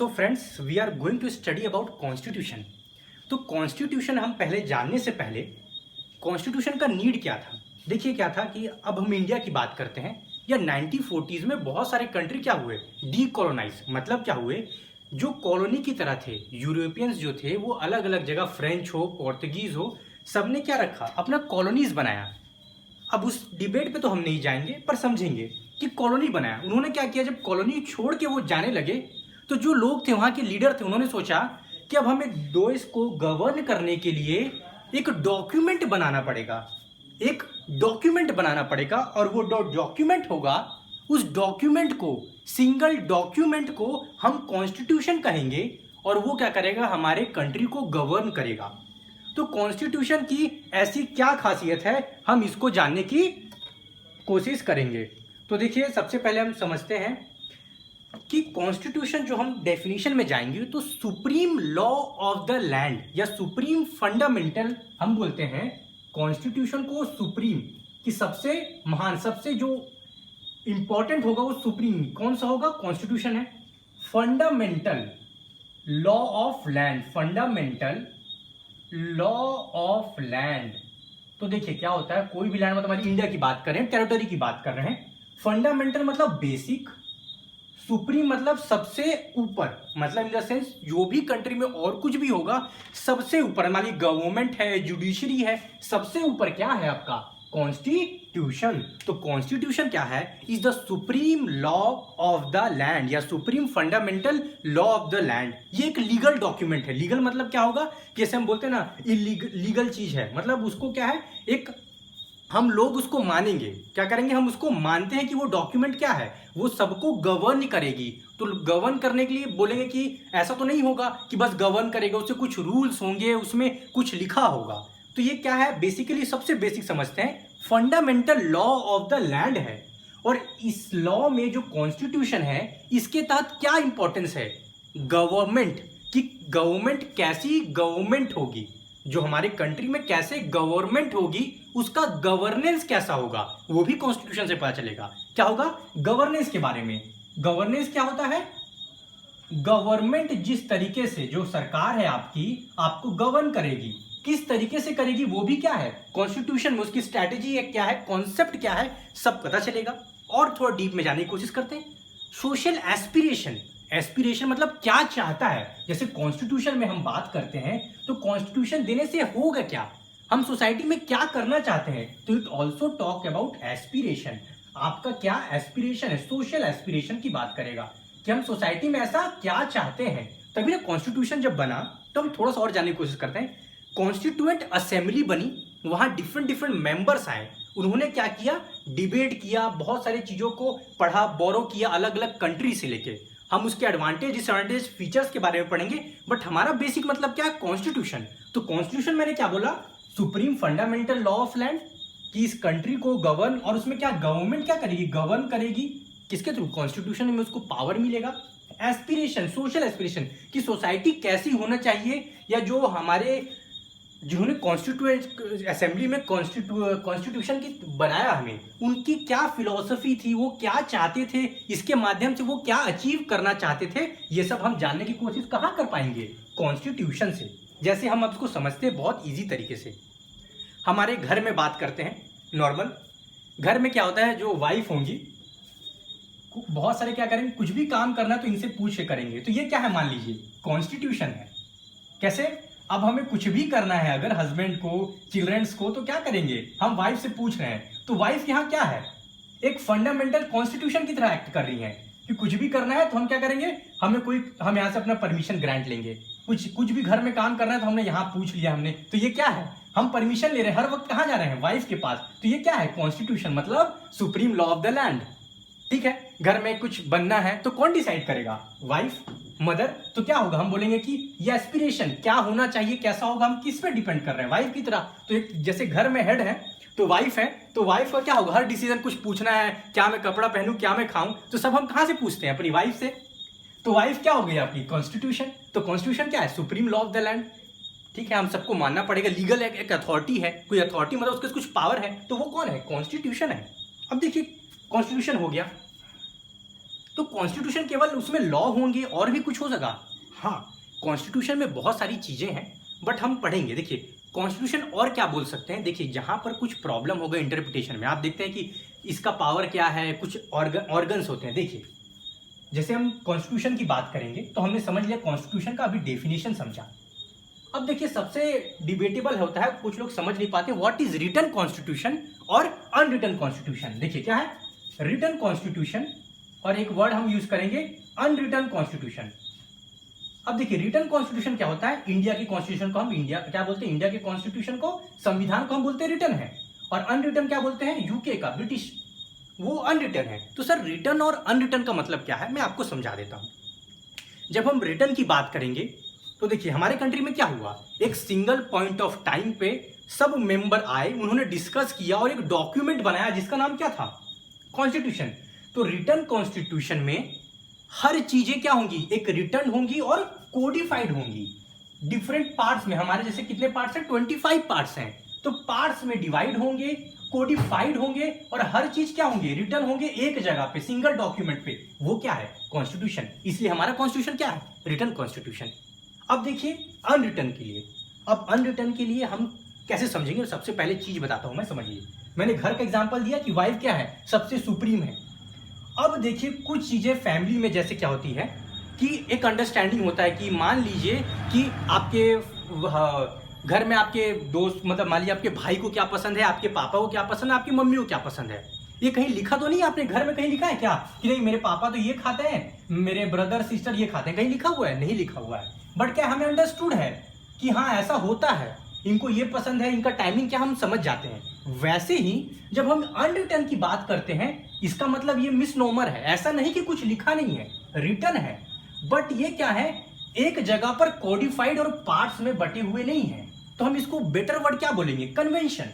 So friends, we are going to study about constitution. तो constitution हम पहले जानने से पहले कॉन्स्टिट्यूशन का नीड क्या था। देखिए क्या था कि अब हम इंडिया की बात करते हैं या 1940s में बहुत सारे कंट्री क्या हुए, डीकोलोनाइज। मतलब क्या हुए, जो कॉलोनी की तरह थे, यूरोपियंस जो थे वो अलग अलग जगह, फ्रेंच हो, पोर्तुगीज हो, सबने क्या रखा, अपना कॉलोनीज बनाया। अब उस डिबेट पे तो हम नहीं जाएंगे, पर समझेंगे कि कॉलोनी बनाया। उन्होंने क्या किया, जब कॉलोनी छोड़ के वो जाने लगे तो जो लोग थे, वहाँ के लीडर थे, उन्होंने सोचा कि अब हमें देश को गवर्न करने के लिए एक डॉक्यूमेंट बनाना पड़ेगा। एक डॉक्यूमेंट बनाना पड़ेगा और वो डॉक्यूमेंट होगा, उस डॉक्यूमेंट को, सिंगल डॉक्यूमेंट को हम कॉन्स्टिट्यूशन कहेंगे और वो क्या करेगा, हमारे कंट्री को गवर्न करेगा। तो कॉन्स्टिट्यूशन की ऐसी क्या खासियत है, हम इसको जानने की कोशिश करेंगे। तो देखिए, सबसे पहले हम समझते हैं कि कॉन्स्टिट्यूशन, जो हम डेफिनेशन में जाएंगे, तो supreme law of the land या सुप्रीम फंडामेंटल, हम बोलते हैं कॉन्स्टिट्यूशन को सुप्रीम, कि सबसे महान, सबसे जो इंपॉर्टेंट होगा वो सुप्रीम कौन सा होगा, कॉन्स्टिट्यूशन है। Fundamental law of land, fundamental law of land. तो देखिए क्या होता है, कोई भी लैंड, मतलब हमारी इंडिया की बात कर रहे हैं, टेरिटरी की बात कर रहे हैं। फंडामेंटल मतलब बेसिक, सुप्रीम मतलब सबसे ऊपर, मतलब इन द सेंस जो भी कंट्री में और कुछ भी होगा सबसे ऊपर। हमारी गवर्नमेंट है, जुडिशरी है, सबसे ऊपर क्या है आपका, कॉन्स्टिट्यूशन। तो कॉन्स्टिट्यूशन क्या है, is the supreme law of the land या supreme fundamental law of the land. ये एक लीगल डॉक्यूमेंट है। लीगल मतलब क्या होगा, जैसे हम बोलते हैं ना, लीगल चीज है, मतलब उसको क्या है, एक हम लोग उसको मानेंगे, क्या करेंगे, हम उसको मानते हैं कि वो डॉक्यूमेंट क्या है, वो सबको गवर्न करेगी। तो गवर्न करने के लिए बोलेंगे कि ऐसा तो नहीं होगा कि बस गवर्न करेगा, उससे कुछ रूल्स होंगे, उसमें कुछ लिखा होगा। तो ये क्या है, बेसिकली सबसे बेसिक समझते हैं, fundamental law of the land है। और इस लॉ में जो कॉन्स्टिट्यूशन है, इसके तहत क्या इंपॉर्टेंस है, गवर्नमेंट, कि गवर्नमेंट कैसी गवर्नमेंट होगी, जो हमारे कंट्री में कैसे गवर्नमेंट होगी, उसका गवर्नेंस कैसा होगा, वो भी कॉन्स्टिट्यूशन से पता चलेगा। क्या होगा, गवर्नेंस के बारे में। गवर्नेंस क्या होता है, गवर्नमेंट जिस तरीके से, जो सरकार है आपकी, आपको गवर्न करेगी, किस तरीके से करेगी, वो भी क्या है, कॉन्स्टिट्यूशन में उसकी स्ट्रैटेजी है, क्या है, कॉन्सेप्ट क्या है, सब पता चलेगा। और थोड़ा डीप में जाने की कोशिश करते हैं। सोशल एस्पिरेशन, एस्पिरेशन मतलब क्या चाहता है। जैसे कॉन्स्टिट्यूशन में हम बात करते हैं, तो कॉन्स्टिट्यूशन देने से होगा क्या, हम सोसाइटी में क्या करना चाहते हैं। तो it also talk about aspiration, आपका क्या एस्पिरेशन है, सोशल एस्पिरेशन की बात करेगा कि हम सोसाइटी में ऐसा क्या चाहते हैं। तभी ना कॉन्स्टिट्यूशन जब बना, तो हम थोड़ा सा और जानने की कोशिश करते हैं। कॉन्स्टिट्यूएंट असेंबली बनी, वहां डिफरेंट डिफरेंट मेंबर्स आए, उन्होंने क्या किया, डिबेट किया, बहुत सारी चीजों को पढ़ा, बोरो किया, अलग अलग कंट्री से लेके। हम उसके एडवांटेज, डिसएडवांटेज, फीचर्स के बारे में पढ़ेंगे, बट हमारा बेसिक मतलब क्या है, कॉन्स्टिट्यूशन। तो कॉन्स्टिट्यूशन मैंने क्या बोला, supreme fundamental law of land, कि इस कंट्री को गवर्न, और उसमें क्या गवर्नमेंट क्या करेगी, गवर्न करेगी, किसके थ्रू, कॉन्स्टिट्यूशन में उसको पावर मिलेगा। एस्पिरेशन, सोशल एस्पिरेशन, कि सोसाइटी कैसी होना चाहिए, या जो हमारे, जिन्होंने कॉन्स्टिट्यूएंट असेंबली में कॉन्स्टिट्यूशन की बनाया हमें, उनकी क्या फिलॉसफी थी, वो क्या चाहते थे, इसके माध्यम से वो क्या अचीव करना चाहते थे, ये सब हम जानने की कोशिश कहाँ कर पाएंगे, कॉन्स्टिट्यूशन से। जैसे हम अब इसको समझते हैं बहुत इजी तरीके से, हमारे घर में बात करते हैं। नॉर्मल घर में क्या होता है, जो वाइफ होंगी, बहुत सारे क्या करेंगे, कुछ भी काम करना है तो इनसे पूछ के करेंगे। तो ये क्या है, मान लीजिए कॉन्स्टिट्यूशन है। कैसे, अब हमें कुछ भी करना है, अगर हस्बैंड को, चिल्ड्रंस को, तो क्या करेंगे, हम वाइफ से पूछ रहे हैं। तो वाइफ यहाँ क्या है, एक फंडामेंटल कॉन्स्टिट्यूशन की तरह एक्ट कर रही है, कि कुछ भी करना है तो हम क्या करेंगे, हम यहाँ से अपना परमिशन ग्रांट लेंगे। कुछ भी घर में काम करना है तो हमने यहाँ पूछ लिया हमने, तो ये क्या है, हम परमिशन ले रहे हैं, हर वक्त कहाँ जा रहे हैं, वाइफ के पास। तो ये क्या है, कॉन्स्टिट्यूशन, मतलब supreme law of the land. ठीक है, घर में कुछ बनना है तो कौन डिसाइड करेगा, वाइफ, मदर। तो क्या होगा, हम बोलेंगे कि ये एस्पिरेशन क्या होना चाहिए, कैसा होगा, हम किस पे डिपेंड कर रहे हैं, वाइफ की तरह। तो एक जैसे घर में हेड है तो वाइफ है, तो वाइफ का क्या होगा, हर डिसीजन, कुछ पूछना है, क्या मैं कपड़ा पहनूं, क्या मैं खाऊं, तो सब हम कहां से पूछते हैं, अपनी वाइफ से। तो वाइफ क्या हो गई आपकी, कॉन्स्टिट्यूशन। तो कॉन्स्टिट्यूशन क्या है, supreme law of the land. ठीक है, हम सबको मानना पड़ेगा, लीगल एक अथॉरिटी है, कोई अथॉरिटी मतलब उसके कुछ पावर है, तो वो कौन है, कॉन्स्टिट्यूशन है। अब देखिए, कॉन्स्टिट्यूशन हो गया, तो कॉन्स्टिट्यूशन केवल उसमें लॉ होंगे और भी कुछ हो सका? हाँ, कॉन्स्टिट्यूशन में बहुत सारी चीजें हैं, बट हम पढ़ेंगे। देखिए कॉन्स्टिट्यूशन और क्या बोल सकते हैं। देखिए जहां पर कुछ प्रॉब्लम होगा इंटरप्रिटेशन में, आप देखते हैं कि इसका पावर क्या है, कुछ ऑर्गन्स होते हैं। देखिए जैसे हम कॉन्स्टिट्यूशन की बात करेंगे तो हमने समझ लिया कॉन्स्टिट्यूशन का, अभी डेफिनेशन समझा। अब देखिए सबसे डिबेटेबल होता है, कुछ लोग समझ नहीं पाते व्हाट इज रिटन कॉन्स्टिट्यूशन और अनरिटन कॉन्स्टिट्यूशन। देखिए क्या है रिटन कॉन्स्टिट्यूशन और एक वर्ड हम यूज करेंगे अनरिटन कॉन्स्टिट्यूशन। अब देखिए रिटन कॉन्स्टिट्यूशन क्या होता है, इंडिया की कॉन्स्टिट्यूशन को हम इंडिया क्या बोलते हैं, इंडिया के कॉन्स्टिट्यूशन को, संविधान को हम बोलते हैं रिटन है। और अनरिटन क्या बोलते हैं, यूके का, ब्रिटिश, वो अनरिटन है। तो सर रिटन और अनरिटन का मतलब क्या है, मैं आपको समझा देता हूं। जब हम रिटन की बात करेंगे तो देखिए हमारे कंट्री में क्या हुआ, एक सिंगल पॉइंट ऑफ टाइम पे सब मेंबर आए, उन्होंने डिस्कस किया और एक डॉक्यूमेंट बनाया जिसका नाम क्या था, कॉन्स्टिट्यूशन। तो रिटन कॉन्स्टिट्यूशन में हर चीजें क्या होंगी, एक रिटन होंगी और कोडिफाइड होंगी डिफरेंट पार्ट्स में। हमारे जैसे कितने पार्ट्स हैं, 25 पार्ट्स हैं, तो पार्ट्स में डिवाइड होंगे, कोडिफाइड होंगे और हर चीज क्या होंगे, रिटन होंगे एक जगह पे, सिंगल डॉक्यूमेंट पे। वो क्या है, कॉन्स्टिट्यूशन। इसलिए हमारा कॉन्स्टिट्यूशन क्या है, रिटन कॉन्स्टिट्यूशन। अब देखिए अनरिटन के लिए, अब अनरिटन के लिए हम कैसे समझेंगे, सबसे पहले चीज बताता हूं मैं, समझिए। मैंने घर का एग्जांपल दिया कि वाइफ क्या है, सबसे सुप्रीम है। अब देखिए कुछ चीजें फैमिली में जैसे क्या होती है कि एक अंडरस्टैंडिंग होता है कि मान लीजिए कि आपके घर में आपके दोस्त, मतलब मान लीजिए आपके भाई को क्या पसंद है, आपके पापा को क्या पसंद है, आपकी मम्मी को क्या पसंद है। ये कहीं लिखा तो नहीं है आपने घर में, कहीं लिखा है क्या कि नहीं मेरे पापा तो ये खाते हैं, मेरे ब्रदर सिस्टर ये खाते हैं, कहीं लिखा हुआ है, नहीं लिखा हुआ है। बट क्या हमें अंडरस्टूड है कि हाँ ऐसा होता है, इनको ये पसंद है, इनका टाइमिंग क्या, हम समझ जाते हैं। वैसे ही जब हम अनरिटन की बात करते हैं, इसका मतलब ये मिसनोमर है, ऐसा नहीं कि कुछ लिखा नहीं है, रिटन है, बट ये क्या है, एक जगह पर कोडिफाइड और पार्ट्स में बटे हुए नहीं है। तो हम इसको बेटर वर्ड क्या बोलेंगे, कन्वेंशन।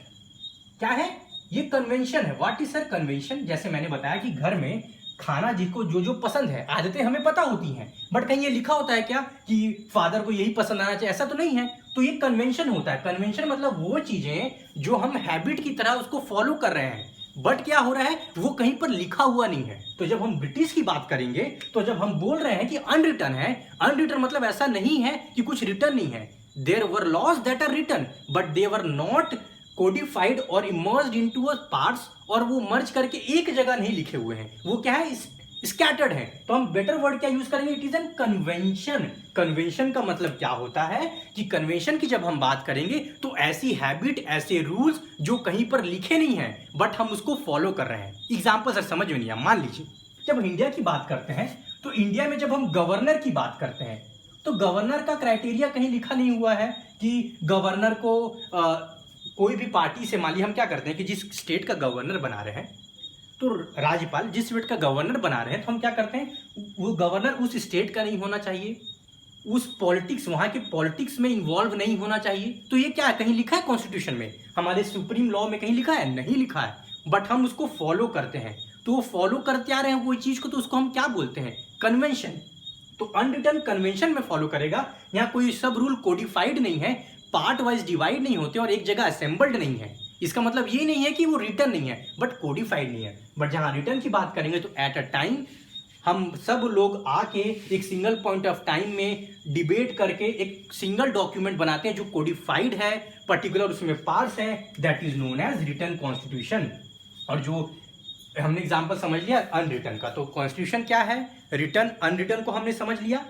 क्या है ये, कन्वेंशन है। What is sir convention. जैसे मैंने बताया कि घर में खाना जिसको जो जो पसंद है, आदतें हमें पता होती हैं, बट कहीं ये लिखा होता है क्या कि फादर को यही पसंद आना चाहिए, ऐसा तो नहीं है। तो ये कन्वेंशन होता है। कन्वेंशन मतलब वो चीजें जो हम हैबिट की तरह उसको फॉलो कर रहे हैं, बट क्या हो रहा है, वो कहीं पर लिखा हुआ नहीं है। तो जब हम ब्रिटिश की बात करेंगे, तो जब हम बोल रहे हैं कि अनरिटन है, अनरिटन मतलब ऐसा नहीं है कि कुछ रिटर्न नहीं है। There were laws that are written but they were not codified और इमर्ज्ड इनटू अ पार्ट्स, और वो मर्ज करके एक जगह नहीं लिखे हुए हैं, वो क्या है, स्कैटर्ड है। तो हम बेटर वर्ड क्या यूज करेंगे, it is an convention. Convention का मतलब क्या होता है कि कन्वेंशन की जब हम बात करेंगे तो ऐसी हैबिट, ऐसे रूल्स जो कहीं पर लिखे नहीं है बट हम उसको फॉलो कर रहे हैं। एग्जाम्पल सर समझ में नहीं आया, मान लीजिए जब इंडिया की बात करते हैं तो इंडिया में जब हम गवर्नर की बात करते हैं तो गवर्नर का क्राइटेरिया कहीं लिखा नहीं हुआ है कि गवर्नर को कोई भी पार्टी से, मान लीजिए हम क्या करते हैं कि जिस स्टेट का गवर्नर बना रहे हैं, तो राज्यपाल जिस स्टेट का गवर्नर बना रहे हैं, तो हम क्या करते हैं, वो गवर्नर उस स्टेट का नहीं होना चाहिए, उस पॉलिटिक्स, वहां के पॉलिटिक्स में इन्वॉल्व नहीं होना चाहिए। तो ये क्या है, कहीं लिखा है कॉन्स्टिट्यूशन में, हमारे सुप्रीम लॉ में कहीं लिखा है, नहीं लिखा है, बट हम उसको फॉलो करते हैं। तो वो फॉलो करते आ रहे हैं कोई चीज को, तो उसको हम क्या बोलते हैं, कन्वेंशन। तो अनरिटन कन्वेंशन में फॉलो करेगा, यहाँ कोई सब रूल कोडिफाइड नहीं है, पार्ट वाइज डिवाइड नहीं होते और एक जगह असेंबल्ड नहीं है। इसका मतलब ये नहीं है कि वो रिटर्न नहीं है बट कोडिफाइड नहीं है। बट जहां रिटर्न की बात करेंगे तो एट अ टाइम हम सब लोग आके एक सिंगल पॉइंट ऑफ टाइम में डिबेट करके एक सिंगल डॉक्यूमेंट बनाते हैं जो कोडिफाइड है, पर्टिकुलर उसमें पार्ट्स है, that is known as written constitution. और जो हमने एग्जांपल समझ लिया अनरिटन का, तो कॉन्स्टिट्यूशन क्या है, रिटन, अनरिटन को हमने समझ लिया।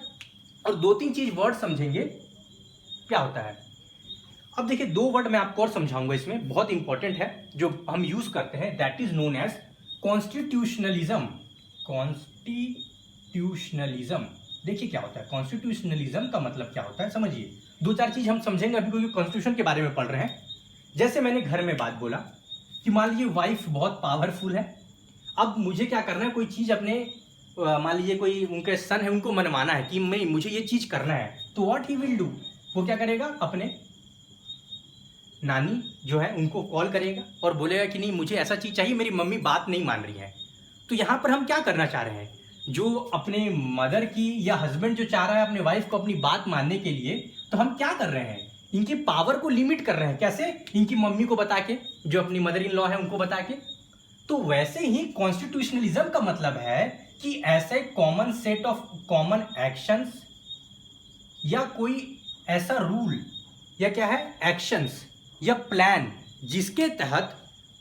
और दो तीन चीज वर्ड समझेंगे क्या होता है। अब देखिए दो वर्ड मैं आपको और समझाऊंगा, इसमें बहुत इंपॉर्टेंट है जो हम यूज करते हैं, that is known as constitutionalism. Constitutionalism, देखिए क्या होता है कॉन्स्टिट्यूशनलिज्म का मतलब क्या होता है, समझिए। दो चार चीज हम समझेंगे अभी, क्योंकि कॉन्स्टिट्यूशन के बारे में पढ़ रहे हैं। जैसे मैंने घर में बात बोला कि मान लीजिए वाइफ बहुत पावरफुल है, अब मुझे क्या करना है, कोई चीज अपने मान लीजिए कोई उनके सन है, उनको मनवाना है कि मैं, मुझे ये चीज करना है, तो व्हाट ही विल डू, वो क्या करेगा, अपने नानी जो है उनको कॉल करेगा और बोलेगा कि नहीं मुझे ऐसा चीज चाहिए, मेरी मम्मी बात नहीं मान रही है। तो यहां पर हम क्या करना चाह रहे हैं, जो अपने मदर की या हस्बैंड जो चाह रहा है अपने वाइफ को अपनी बात मानने के लिए, तो हम क्या कर रहे हैं, इनकी पावर को लिमिट कर रहे हैं। कैसे, इनकी मम्मी को बता के, जो अपनी मदर इन लॉ है उनको बता के। तो वैसे ही कॉन्स्टिट्यूशनलिज्म का मतलब है कि ऐसे common set of common actions या कोई ऐसा रूल या क्या है एक्शंस या प्लान जिसके तहत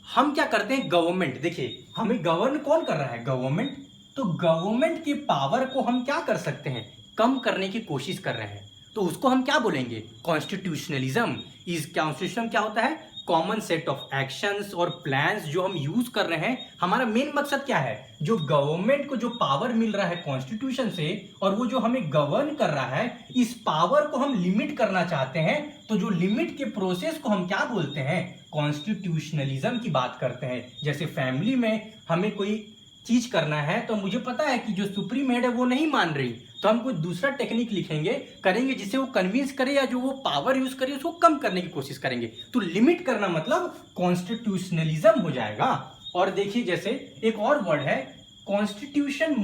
हम क्या करते हैं, गवर्नमेंट, देखिए हमें गवर्न कौन कर रहा है, गवर्नमेंट, तो गवर्नमेंट के पावर को हम क्या कर सकते हैं, कम करने की कोशिश कर रहे हैं, तो उसको हम क्या बोलेंगे, कॉन्स्टिट्यूशनलिज्म। इस कॉन्स्टिट्यूशन क्या होता है, कॉमन सेट ऑफ एक्शंस और प्लान्स जो हम यूज कर रहे हैं। हमारा मेन मकसद क्या है, जो गवर्नमेंट को जो पावर मिल रहा है कॉन्स्टिट्यूशन से और वो जो हमें गवर्न कर रहा है, इस पावर को हम लिमिट करना चाहते हैं। तो जो लिमिट के प्रोसेस को हम क्या बोलते हैं, कॉन्स्टिट्यूशनलिज्म की बात करते हैं। जैसे फैमिली में हमें कोई चीज करना है तो मुझे पता है कि जो सुप्रीम हेड है वो नहीं मान रही, तो हम कोई दूसरा टेक्निक लिखेंगे करेंगे जिससे वो कन्विंस करे या जो वो पावर यूज करे उसको कम करने की कोशिश करेंगे। तो लिमिट करना मतलब कॉन्स्टिट्यूशनलिज्म हो जाएगा। और देखिए जैसे एक और वर्ड है कॉन्स्टिट्यूशनल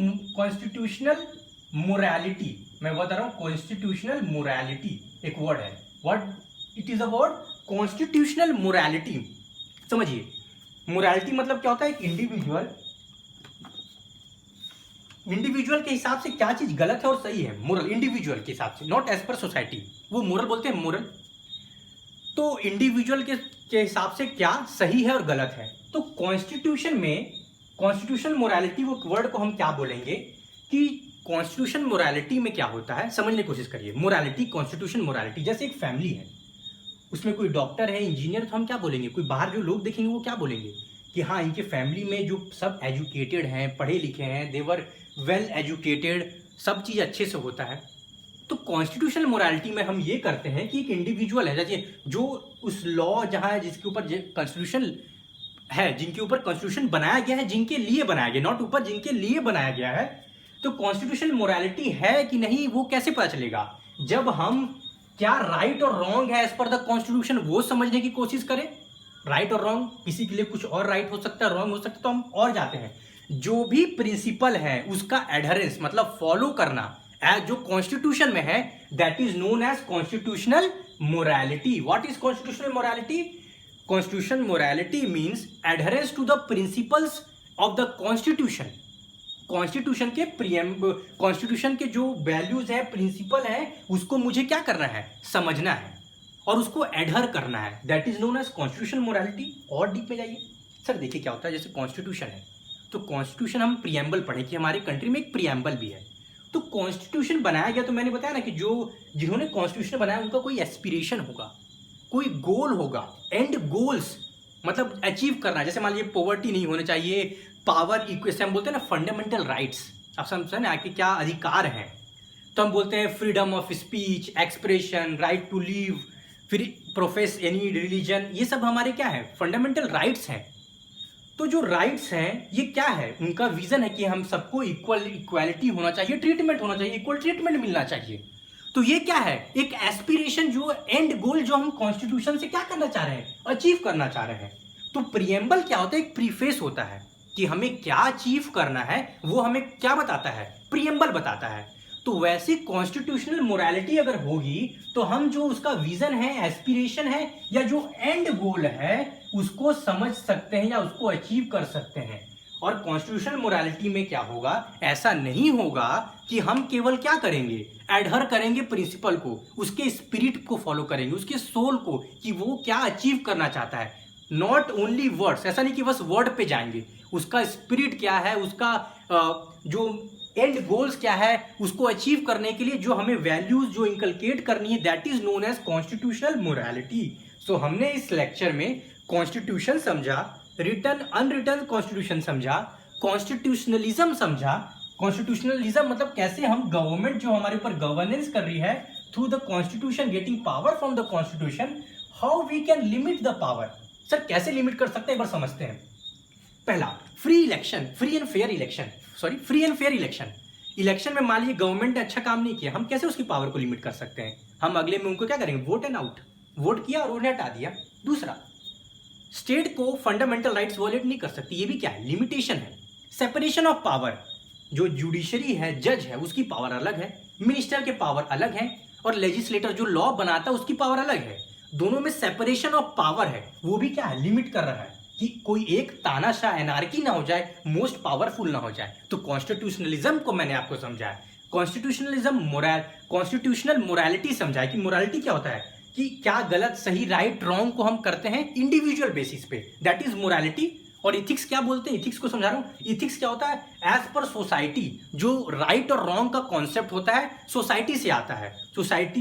मोरालिटी, मैं बता रहा हूं कॉन्स्टिट्यूशनल मोरालिटी एक वर्ड है, what it is a word, constitutional morality. समझिए मोरालिटी मतलब क्या होता है, एक इंडिविजुअल के हिसाब से क्या चीज गलत है और सही है, मोरल, इंडिविजुअल के हिसाब से, नॉट एज पर सोसाइटी, वो मोरल बोलते हैं मोरल। तो इंडिविजुअल के हिसाब से क्या सही है और गलत है। तो कॉन्स्टिट्यूशन में कॉन्स्टिट्यूशनल मोरालिटी, वो वर्ड को हम क्या बोलेंगे कि कॉन्स्टिट्यूशन मोरालिटी में क्या होता है, समझने की कोशिश करिए। मोरालिटी, कॉन्स्टिट्यूशन मोरालिटी, जैसे एक फैमिली है, उसमें कोई डॉक्टर है, इंजीनियर, तो हम क्या बोलेंगे, कोई बाहर जो लोग देखेंगे वो क्या बोलेंगे कि हाँ इनके फैमिली में जो सब एजुकेटेड हैं, पढ़े लिखे हैं, देवर वेल एजुकेटेड, सब चीज़ अच्छे से होता है। तो कॉन्स्टिट्यूशनल मोरालिटी में हम ये करते हैं कि एक इंडिविजुअल है, जैसे जो उस लॉ जहाँ जिसके ऊपर कॉन्स्टिट्यूशन है, जिनके ऊपर कॉन्स्टिट्यूशन बनाया गया है, जिनके लिए बनाया गया, नॉट ऊपर, जिनके लिए बनाया गया है। तो कॉन्स्टिट्यूशनल मोरालिटी है कि नहीं वो कैसे पता चलेगा, जब हम क्या राइट और रॉन्ग है एज पर द कॉन्स्टिट्यूशन वो समझने की कोशिश करें। राइट और रॉन्ग, किसी के लिए कुछ और राइट हो सकता है, रॉन्ग हो सकता है, तो हम और जाते हैं जो भी प्रिंसिपल है उसका एडहरेंस मतलब फॉलो करना एज जो कॉन्स्टिट्यूशन में है, that is known as constitutional morality. What is constitutional morality, constitution morality means adherence to the principles of the constitution. Constitution के कॉन्स्टिट्यूशन के जो वैल्यूज है, प्रिंसिपल है, उसको मुझे क्या करना है, समझना है और उसको एडहर करना है, that is known as constitution morality. और डीप में जाइए सर, देखिए क्या होता है, जैसे कॉन्स्टिट्यूशन है तो कॉन्स्टिट्यूशन हम प्रियम्बल पढ़े कि हमारे कंट्री में एक प्रियम्बल भी है। तो कॉन्स्टिट्यूशन बनाया गया, तो मैंने बताया ना कि जो जिन्होंने कॉन्स्टिट्यूशन बनाया उनका कोई एस्पिरेशन होगा, कोई गोल होगा, एंड गोल्स मतलब अचीव करना। जैसे मान लीजिए पॉवर्टी नहीं होना चाहिए, पावर इक्वेशन, हम बोलते हैं ना फंडामेंटल राइट्स, आप समझते हैं ना कि क्या अधिकार हैं, तो हम बोलते हैं freedom of speech, expression, right to live, फिर प्रोफेस एनी रिलीजन, ये सब हमारे क्या है, फंडामेंटल राइट्स हैं। तो जो राइट्स हैं ये क्या है, उनका विजन है कि हम सबको इक्वालिटी होना चाहिए, ट्रीटमेंट होना चाहिए, इक्वल ट्रीटमेंट मिलना चाहिए। तो ये क्या है, एक एस्पिरेशन, जो एंड गोल जो हम कॉन्स्टिट्यूशन से क्या करना चाह रहे हैं, अचीव करना चाह रहे हैं। तो प्रियम्बल क्या होता है, एक प्रीफेस होता है कि हमें क्या अचीव करना है, वो हमें क्या बताता है, प्रियम्बल बताता है। तो वैसी कॉन्स्टिट्यूशनल मोरालिटी अगर होगी तो हम जो उसका विजन है, एस्पिरेशन है, या जो एंड गोल है उसको समझ सकते हैं या उसको अचीव कर सकते हैं। और कॉन्स्टिट्यूशनल मोरालिटी में क्या होगा, ऐसा नहीं होगा कि हम केवल क्या करेंगे, एडहर करेंगे प्रिंसिपल को, उसके स्पिरिट को फॉलो करेंगे, उसके सोल को, कि वो क्या अचीव करना चाहता है। नॉट ओनली वर्ड्स, ऐसा नहीं कि बस वर्ड पे जाएंगे, उसका स्पिरिट क्या है, उसका जो एंड गोल्स क्या है, उसको अचीव करने के लिए जो हमें वैल्यूज जो इंकलकेट करनी है, that is known as constitutional morality. So हमने इस लेक्चर में कॉन्स्टिट्यूशन समझा, रिटन अनरिटन कॉन्स्टिट्यूशन समझा, कॉन्स्टिट्यूशनलिज्म समझा। कॉन्स्टिट्यूशनलिज्म मतलब कैसे हम गवर्नमेंट जो हमारे ऊपर गवर्नेंस कर रही है through the constitution, getting power from the constitution, how we can limit the power. Sir कैसे लिमिट कर सकते हैं, एक बार समझते हैं। पहला, free election, free and fair election. Election में मान लीजिए गवर्नमेंट ने अच्छा काम नहीं किया, हम कैसे उसकी पावर को लिमिट कर सकते हैं, हम अगले में उनको क्या करेंगे, वोट एंड आउट, वोट किया और उन्हें हटा दिया। दूसरा, स्टेट को फंडामेंटल राइट्स वॉलेट नहीं कर सकती, ये भी क्या है, लिमिटेशन है। सेपरेशन ऑफ पावर, जो जुडिशरी है, जज है, उसकी पावर अलग है, मिनिस्टर के पावर अलग है, और लेजिस्लेटर जो लॉ बनाता है उसकी पावर अलग है। दोनों में सेपरेशन ऑफ पावर है, वो भी क्या है, लिमिट कर रहा है कि कोई एक तानाशाह एनार्की ना हो जाए, मोस्ट पावरफुल ना हो जाए। तो कॉन्स्टिट्यूशनलिज्म को मैंने आपको समझाया, कॉन्स्टिट्यूशनलिज्म कॉन्स्टिट्यूशनल मोरालिटी समझाया कि मोरालिटी क्या होता है, कि क्या गलत सही राइट रॉन्ग को हम करते हैं इंडिविजुअल बेसिस पे, दैट इज मोरालिटी। और इथिक्स क्या बोलते हैं, इथिक्स को समझा रहा हूं। इथिक्स क्या होता है, एज पर सोसाइटी जो राइट और रॉन्ग का कॉन्सेप्ट होता है सोसाइटी से आता है। सोसाइटी